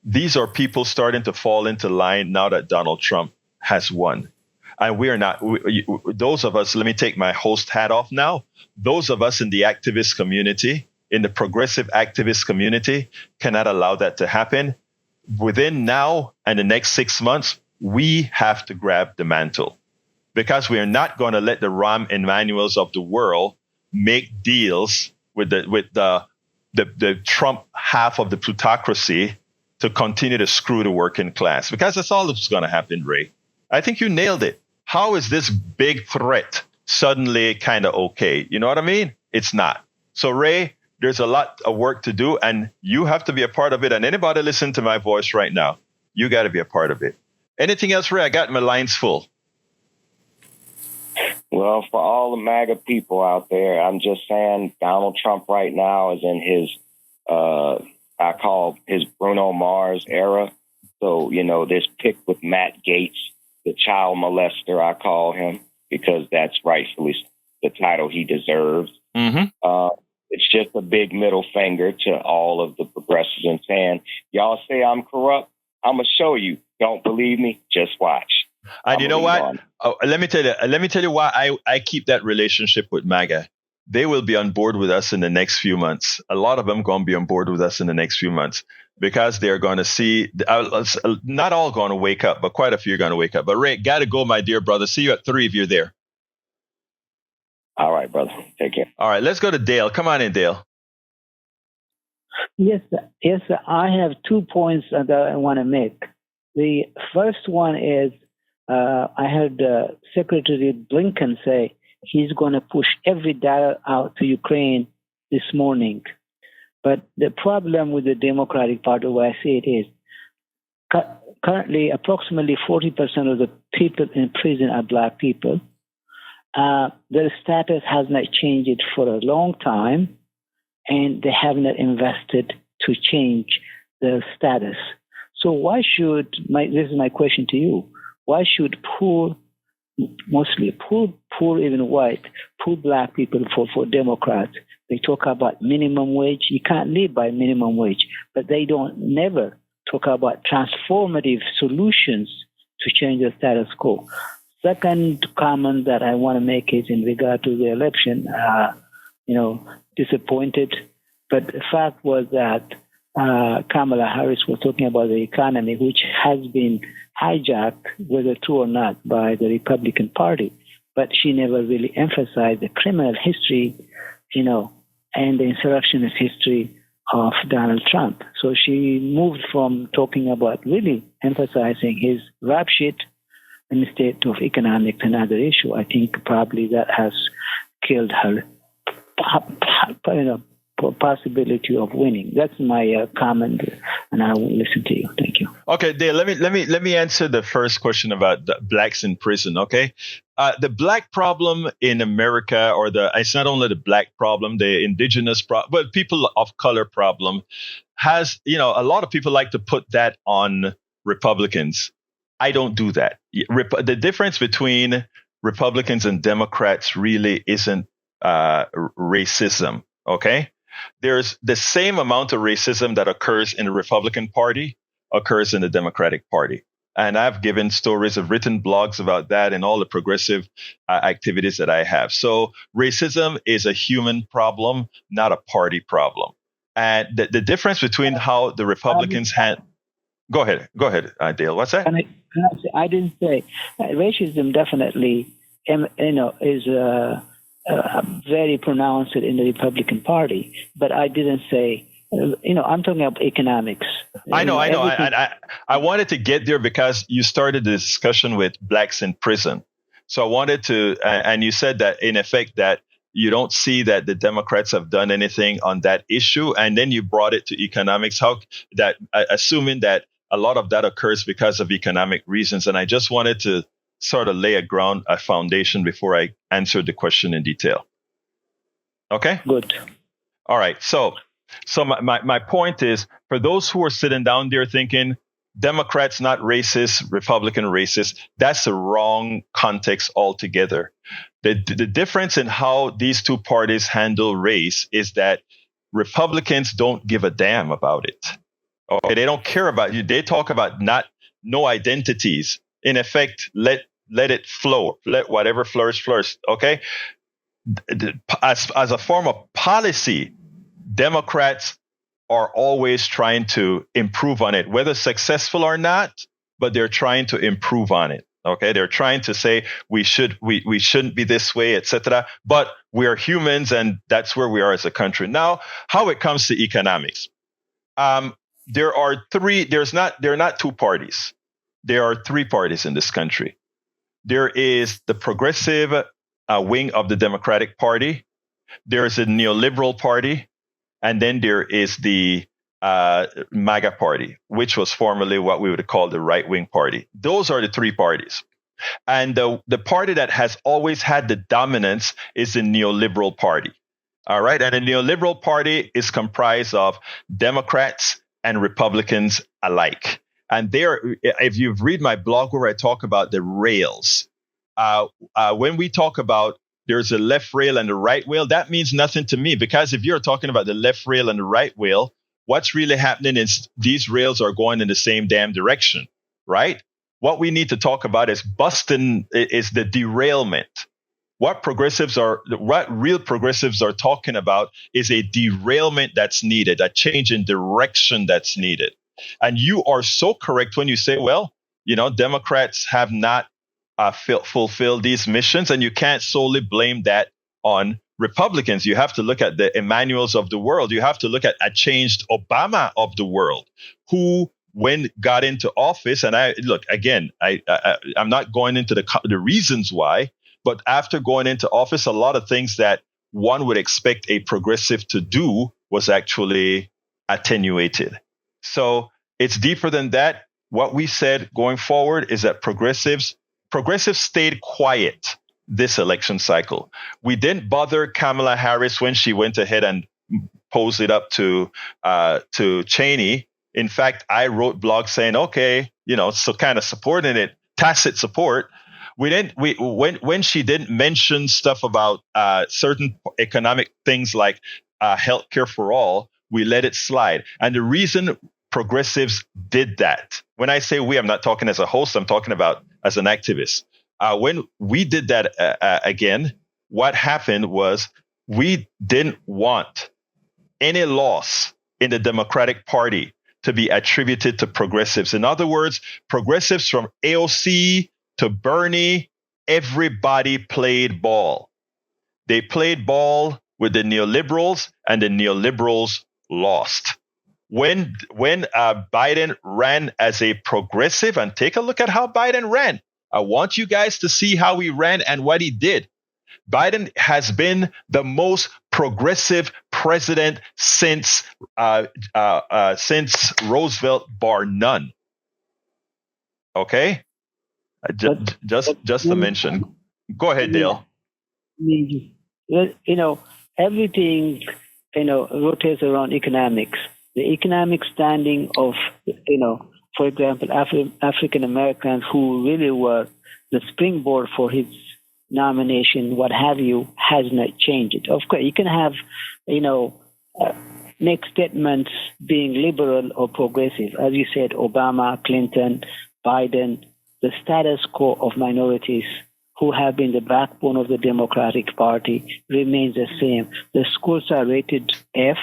A: these are people starting to fall into line now that Donald Trump has won. And we are not, those of us, let me take my host hat off now. Those of us in the activist community, in the progressive activist community, cannot allow that to happen. Within now and the next 6 months, we have to grab the mantle, because we are not going to let the Rahm Emanuels of the world make deals with the Trump half of the plutocracy to continue to screw the working class, because that's all that's going to happen, Ray. I think you nailed it. How is this big threat suddenly kind of okay? You know what I mean? It's not. So, Ray, there's a lot of work to do, and you have to be a part of it. And anybody listening to my voice right now, you got to be a part of it. Anything else, Ray? I got my lines full.
F: Well, for all the MAGA people out there, I'm just saying Donald Trump right now is in his, I call his Bruno Mars era. So, this pick with Matt Gaetz, the child molester, I call him, because that's rightfully the title he deserves.
A: Mm-hmm.
F: It's just a big middle finger to all of the progressives and saying, y'all say I'm corrupt. I'm going to show you. Don't believe me? Just watch.
A: And you know what? Let me tell you why I keep that relationship with MAGA. They will be on board with us in the next few months. A lot of them going to be on board with us in the next few months because they're going to see, not all going to wake up, but quite a few are going to wake up. But Ray, got to go, my dear brother. See you at 3 if you're there.
F: All right, brother. Take care.
A: All right, let's go to Dale. Come on in, Dale.
G: Yes, sir. Yes, sir. I have 2 points that I want to make. The first one is I heard Secretary Blinken say he's going to push every dollar out to Ukraine this morning. But the problem with the Democratic Party, where I see it is, currently approximately 40% of the people in prison are Black people. Their status has not changed for a long time, and they have not invested to change their status. So why should, this is my question to you, why should poor, even white, poor Black people for Democrats, they talk about minimum wage. You can't live by minimum wage, but they don't never talk about transformative solutions to change the status quo. Second comment that I want to make is in regard to the election, disappointed. But the fact was that Kamala Harris was talking about the economy, which has been hijacked, whether true or not, by the Republican Party. But she never really emphasized the criminal history, and the insurrectionist history of Donald Trump. So she moved from talking about really emphasizing his rap sheet in the state of economics, another issue. I think probably that has killed her possibility of winning. That's my comment, and I will listen to you. Thank you.
A: Okay, Dale, let me answer the first question about the Blacks in prison. Okay, the Black problem in America, it's not only the Black problem, the indigenous problem, but people of color problem has, a lot of people like to put that on Republicans. I don't do that. The difference between Republicans and Democrats really isn't racism. Okay. There's the same amount of racism that occurs in the Republican Party occurs in the Democratic Party. And I've given stories, I've written blogs about that and all the progressive activities that I have. So racism is a human problem, not a party problem. And the difference between how the Republicans Go ahead, Dale. What's that?
G: I didn't say racism definitely, is very pronounced in the Republican Party, but I didn't say, I'm talking about economics.
A: I know. I wanted to get there because you started the discussion with Blacks in prison. So I wanted to, and you said that in effect that you don't see that the Democrats have done anything on that issue. And then you brought it to economics, assuming that a lot of that occurs because of economic reasons. And I just wanted to sort of lay a foundation before I answered the question in detail. Okay?
G: Good.
A: All right. So my point is, for those who are sitting down there thinking Democrats not racist, Republican racist, that's the wrong context altogether. The difference in how these two parties handle race is that Republicans don't give a damn about it. Okay, they don't care about you. They talk about no identities. In effect, let it flow. Let whatever flourish. Okay. As a form of policy, Democrats are always trying to improve on it, whether successful or not, but they're trying to improve on it. Okay. They're trying to say we shouldn't be this way, etc. But we are humans, and that's where we are as a country. Now, how it comes to economics. There are not two parties. There are three parties in this country. There is the progressive wing of the Democratic Party. There is a neoliberal party. And then there is the MAGA party, which was formerly what we would call the right-wing party. Those are the three parties. And the party that has always had the dominance is the neoliberal party. All right. And the neoliberal party is comprised of Democrats and Republicans alike. And if you've read my blog where I talk about the rails, when we talk about there's a left rail and a right rail, that means nothing to me, because if you're talking about the left rail and the right rail, what's really happening is these rails are going in the same damn direction, right? What we need to talk about is the derailment. What real progressives are talking about is a derailment that's needed, a change in direction that's needed. And you are so correct when you say, well, Democrats have not fulfilled these missions, and you can't solely blame that on Republicans. You have to look at the Emmanuels of the world. You have to look at a changed Obama of the world, who, when got into office, and I'm not going into the reasons why, but after going into office, a lot of things that one would expect a progressive to do was actually attenuated. So it's deeper than that. What we said going forward is that progressives stayed quiet this election cycle. We didn't bother Kamala Harris when she went ahead and posed it up to Cheney. In fact, I wrote blogs saying, okay, so kind of supporting it, tacit support. When she didn't mention stuff about certain economic things like healthcare for all, we let it slide. And the reason progressives did that, when I say we, I'm not talking as a host, I'm talking about as an activist. When we did that again, what happened was we didn't want any loss in the Democratic Party to be attributed to progressives. In other words, progressives from AOC to Bernie, everybody played ball. They played ball with the neoliberals, and the neoliberals lost. When Biden ran as a progressive, and take a look at how Biden ran. I want you guys to see how he ran and what he did. Biden has been the most progressive president since Roosevelt, bar none. Okay? Just to mention. Go ahead, Dale.
G: Everything, rotates around economics. The economic standing of, for example, African Americans who really were the springboard for his nomination, what have you, has not changed. Of course, you can have, make statements being liberal or progressive. As you said, Obama, Clinton, Biden, the status quo of minorities who have been the backbone of the Democratic Party remains the same. The schools are rated F.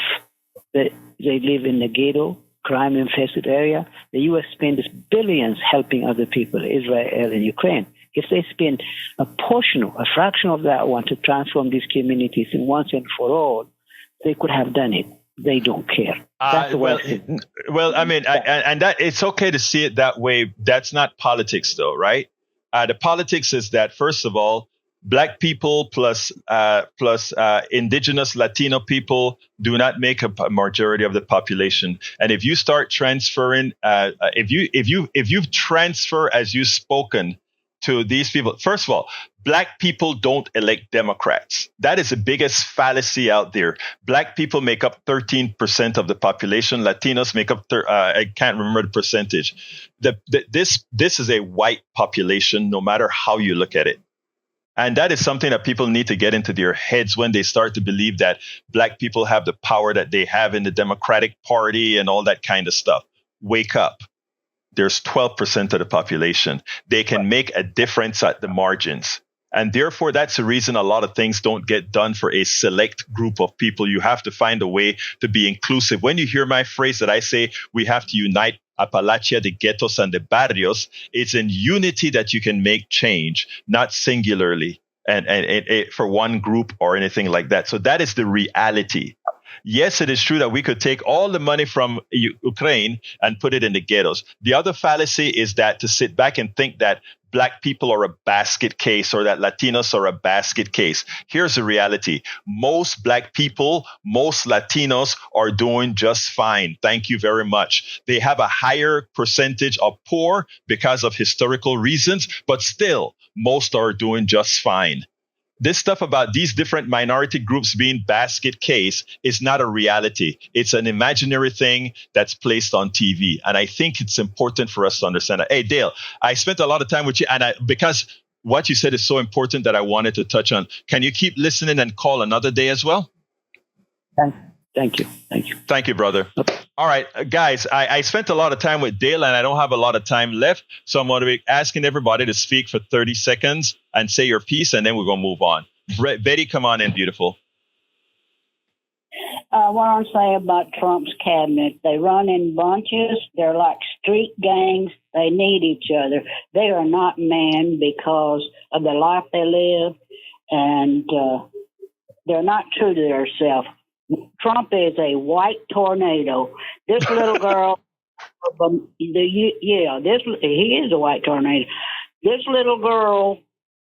G: They live in the ghetto, crime-infested area. The U.S. spends billions helping other people, Israel and Ukraine. If they spend a fraction of that one to transform these communities in once and for all, they could have done it. They don't care. That's
A: that it's okay to see it that way. That's not politics, though, right? The politics is that, first of all, Black people plus indigenous Latino people do not make up a majority of the population. And if you start transferring, if you transfer as you've spoken to these people, first of all, Black people don't elect Democrats. That is the biggest fallacy out there. Black people make up 13% of the population. Latinos make up, I can't remember the percentage. This is a white population, no matter how you look at it. And that is something that people need to get into their heads when they start to believe that Black people have the power that they have in the Democratic Party and all that kind of stuff. Wake up. There's 12% of the population. They can make a difference at the margins. And therefore, that's the reason a lot of things don't get done for a select group of people. You have to find a way to be inclusive. When you hear my phrase that I say we have to unite Appalachia, the ghettos, and the barrios, it's in unity that you can make change, not singularly and for one group or anything like that. So that is the reality. Yes, it is true that we could take all the money from Ukraine and put it in the ghettos. The other fallacy is that to sit back and think that Black people are a basket case or that Latinos are a basket case. Here's the reality. Most Black people, most Latinos are doing just fine. Thank you very much. They have a higher percentage of poor because of historical reasons, but still, most are doing just fine. This stuff about these different minority groups being basket case is not a reality. It's an imaginary thing that's placed on TV. And I think it's important for us to understand that. Hey, Dale, I spent a lot of time with you, and because what you said is so important that I wanted to touch on. Can you keep listening and call another day as well?
G: Thank you.
A: Thank you, brother. All right, guys, I spent a lot of time with Dale, and I don't have a lot of time left. So I'm going to be asking everybody to speak for 30 seconds and say your piece, and then we're going to move on. Betty, come on in, beautiful.
H: What I'm saying about Trump's cabinet, they run in bunches. They're like street gangs. They need each other. They are not men because of the life they live, and they're not true to themselves. Trump is a white tornado. This little girl, he is a white tornado. This little girl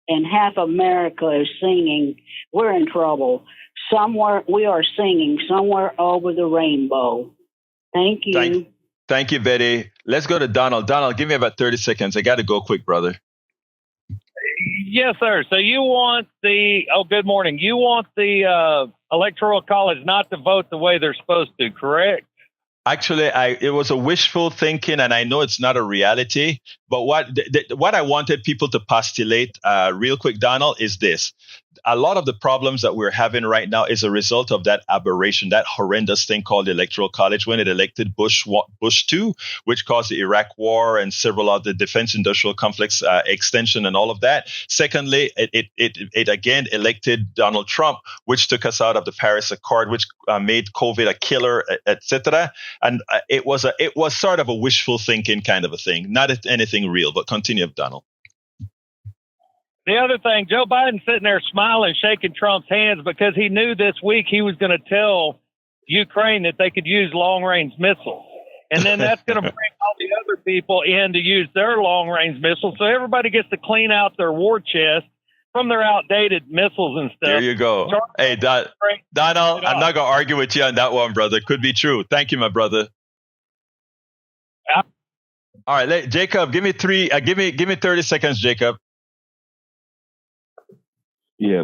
H: and half America is singing, we're in trouble. Somewhere, we are singing somewhere over the rainbow. Thank you.
A: Thank you, Betty. Let's go to Donald. Donald, give me about 30 seconds. I got to go quick, brother.
D: Yes, sir. So you want good morning. You want the Electoral College not to vote the way they're supposed to, correct?
A: Actually, it was a wishful thinking, and I know it's not a reality. But what I wanted people to postulate real quick, Donald, is this. A lot of the problems that we're having right now is a result of that aberration, that horrendous thing called the Electoral College when it elected Bush 2, which caused the Iraq War and several other defense industrial complex extension and all of that. Secondly, it again elected Donald Trump, which took us out of the Paris Accord, which made COVID a killer, etc. And it was sort of a wishful thinking kind of a thing, not anything real. But continue, Donald.
D: The other thing, Joe Biden sitting there smiling, shaking Trump's hands because he knew this week he was going to tell Ukraine that they could use long-range missiles. And then that's going to bring all the other people in to use their long-range missiles. So everybody gets to clean out their war chest from their outdated missiles and stuff.
A: There you go. Hey, Donald, I'm not going to argue with you on that one, brother. Could be true. Thank you, my brother. All right, Jacob, give me 30 seconds, Jacob.
I: Yeah,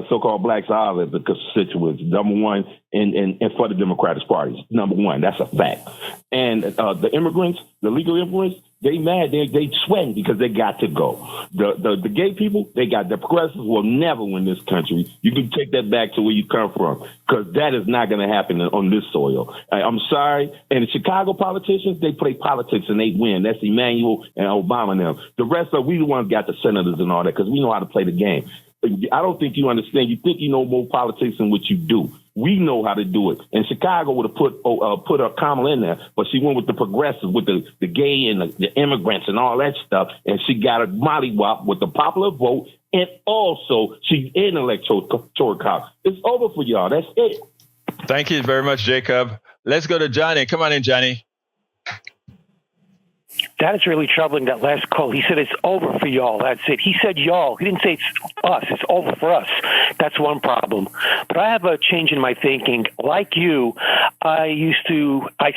I: so-called blacks are the constituents, number one, and for the Democratic Party, number one. That's a fact. And the immigrants, the legal immigrants, they mad. They sweating because they got to go. The gay people, the progressives will never win this country. You can take that back to where you come from because that is not going to happen on this soil. I'm sorry. And the Chicago politicians, they play politics and they win. That's Emmanuel and Obama and them. The rest of we the ones got the senators and all that because we know how to play the game. I don't think you understand. You think you know more politics than what you do. We know how to do it. And Chicago would have put a Kamala in there, but she went with the progressives, with the gay and the immigrants and all that stuff. And she got a mollywop with the popular vote. And also, she's in electoral college. It's over for y'all. That's it.
A: Thank you very much, Jacob. Let's go to Johnny. Come on in, Johnny.
J: That is really troubling, that last call. He said it's over for y'all. That's it. He said y'all. He didn't say it's us. It's over for us. That's one problem. But I have a change in my thinking. Like you, I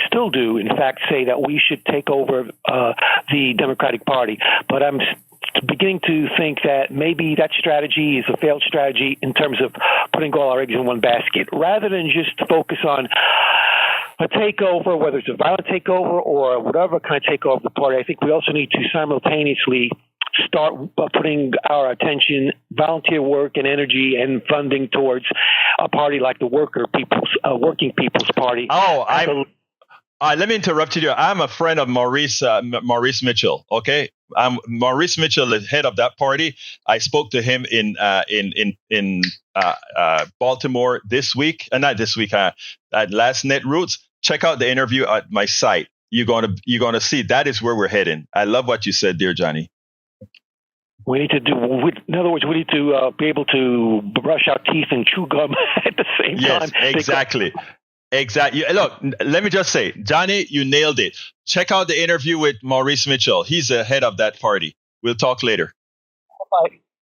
J: still do, in fact, say that we should take over the Democratic Party. But I'm beginning to think that maybe that strategy is a failed strategy in terms of putting all our eggs in one basket. Rather than just focus on a takeover, whether it's a violent takeover or whatever kind of takeover of the party, I think we also need to simultaneously start putting our attention, volunteer work and energy and funding towards a party like the Working People's Party.
A: Let me interrupt you there. I'm a friend of Maurice Mitchell. Okay, Maurice Mitchell is head of that party. I spoke to him in Baltimore this week, not this week. At last Netroots. Check out the interview at my site. You're gonna see that is where we're heading. I love what you said, dear Johnny.
J: We need to in other words, we need to be able to brush our teeth and chew gum at the same time.
A: Yes, exactly. Exactly. Look, let me just say, Johnny, you nailed it. Check out the interview with Maurice Mitchell. He's the head of that party. We'll talk later.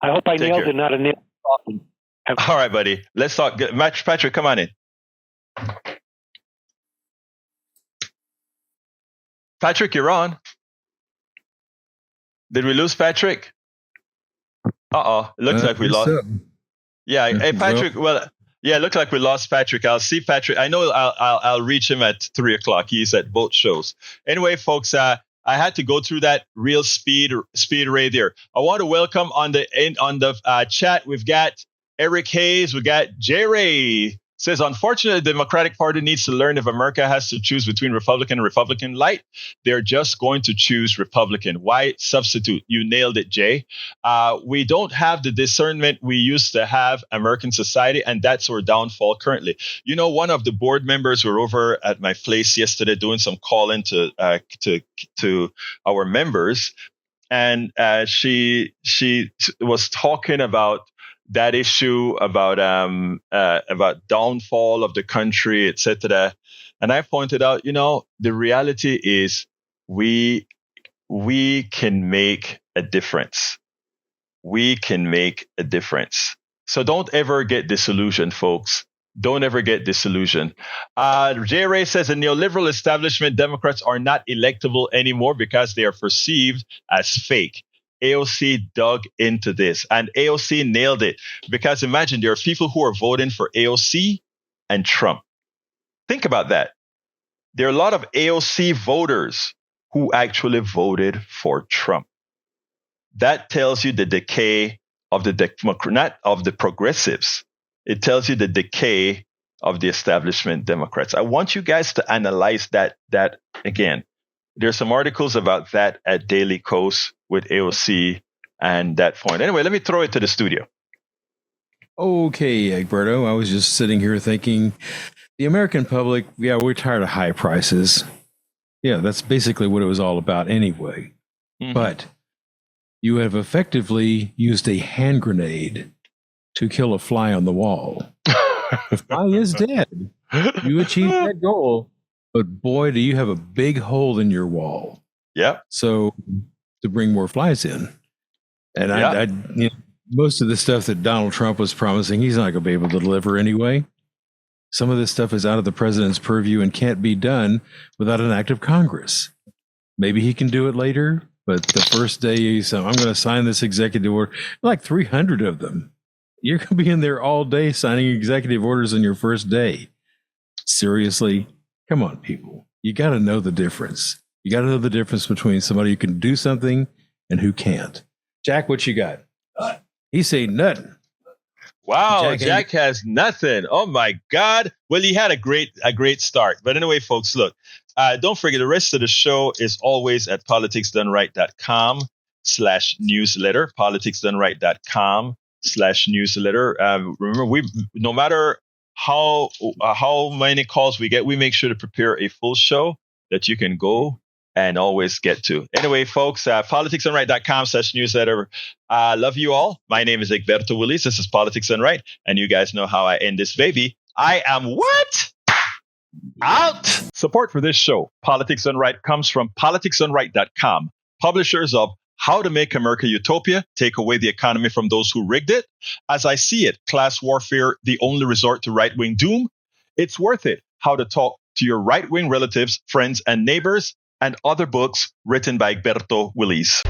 J: I hope I nailed it, not a nail.
A: All right, buddy. Let's talk. Patrick, come on in. Patrick, you're on. Did we lose Patrick? Looks like we lost. Yeah. Hey, Patrick. Well, yeah, it looks like we lost Patrick. I'll see Patrick. I know I'll reach him at 3:00. He's at both shows. Anyway, folks, I had to go through that real speed right there. I want to welcome on the chat. We've got Eric Hayes. We got J. Ray. Says, unfortunately, the Democratic Party needs to learn if America has to choose between Republican and Republican light, they're just going to choose Republican. Why substitute? You nailed it, Jay. We don't have the discernment we used to have American society, and that's our downfall currently. You know, one of the board members were over at my place yesterday doing some calling to our members, and she was talking about that issue about downfall of the country, etc. And I pointed out, you know, the reality is we can make a difference. We can make a difference. So don't ever get disillusioned, folks. Don't ever get disillusioned. J. Ray says the neoliberal establishment Democrats are not electable anymore because they are perceived as fake. AOC dug into this, and AOC nailed it, because imagine there are people who are voting for AOC and Trump. Think about that. There are a lot of AOC voters who actually voted for Trump. That tells you the decay of not of the progressives. It tells you the decay of the establishment Democrats. I want you guys to analyze that again. There's some articles about that at Daily Kos with AOC and that point. Anyway, let me throw it to the studio.
B: Okay, Egberto, I was just sitting here thinking, the American public, yeah, we're tired of high prices. Yeah, that's basically what it was all about anyway. Mm-hmm. But you have effectively used a hand grenade to kill a fly on the wall. The fly is dead. You achieved that goal. But boy, do you have a big hole in your wall.
A: Yeah.
B: So to bring more flies in. And I you know, most of the stuff that Donald Trump was promising, he's not going to be able to deliver anyway. Some of this stuff is out of the president's purview and can't be done without an act of Congress. Maybe he can do it later, but the first day he said, I'm going to sign this executive order, like 300 of them. You're going to be in there all day signing executive orders on your first day. Seriously? Come on, people. You got to know the difference. You got to know the difference between somebody who can do something and who can't. Jack, what you got? He say nothing.
A: Wow, Jack has nothing. Oh my God. Well, he had a great start. But anyway, folks, look, don't forget the rest of the show is always at politicsdoneright.com/newsletter, politicsdoneright.com/newsletter. Remember, no matter how many calls we get, we make sure to prepare a full show that you can go and always get to. Anyway, folks, politicsdoneright.com/newsletter. Love you all. My name is Egberto Willies. This is Politics Done Right. And you guys know how I end this baby. I am what? Out. Support for this show, Politics Done Right, comes from politicsdoneright.com, publishers of How to Make America Utopia, Take Away the Economy from Those Who Rigged It. As I See It, Class Warfare, The Only Resort to Right-Wing Doom. It's Worth It, How to Talk to Your Right-Wing Relatives, Friends, and Neighbors, and other books written by Egberto Willies.